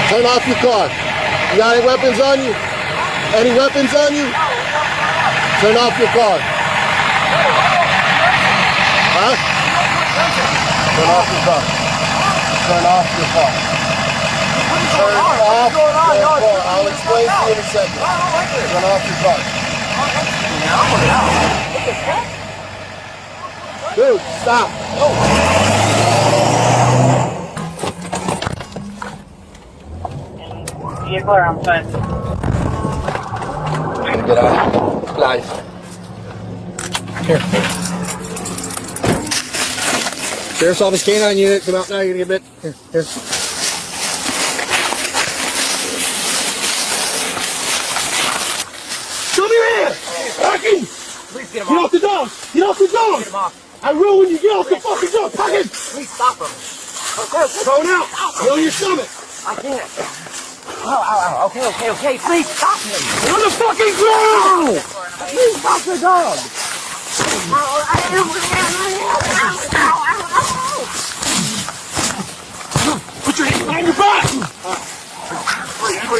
Turn off your car. You got any weapons on you? Any weapons on you? Turn off your car. Huh? Turn off your car. Turn off your car. Turn off your car. I'll explain to you in a second. Turn off your car. Dude, stop. You're clear, I'm fine. Get out. Live. Here. Sheriff's Office Canine Unit, come out now, you're gonna get bit. Here. Show me your hand! Rocky! Please get him Get off. off the dog! Get off the dog! Get him off. I will when you get off the fucking dog! Pocket! Please stop him. Throw it out! Get on your stomach! I can't. Ow. Okay. Please stop him. On the fucking ground! Please stop the dog. Put your hand behind your back!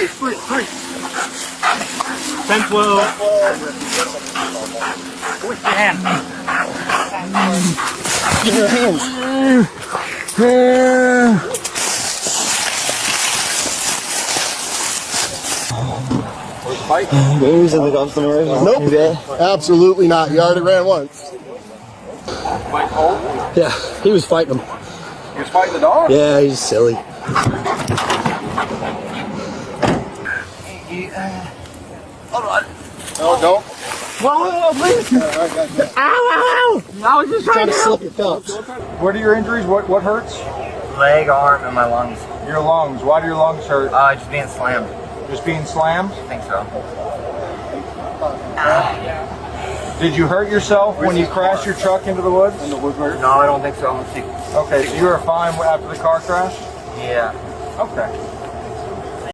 Free. 10, 12. What's your hand? Give me your hands. Babies in the customer. Nope. Absolutely not. You already ran once. Mike Holt? Yeah, he was fighting him. He was fighting the dog? Yeah, he's silly. Hold on. No, don't. Whoa, please. Ow. I was just Trying to slip your cups. What are your injuries? What hurts? Leg, arm, and my lungs. Your lungs. Why do your lungs hurt? Just being slammed. Just being slammed? I think so. Did you hurt yourself when you crashed your truck into the woods? No, I don't think so. Okay, so you were fine after the car crash? Yeah. Okay.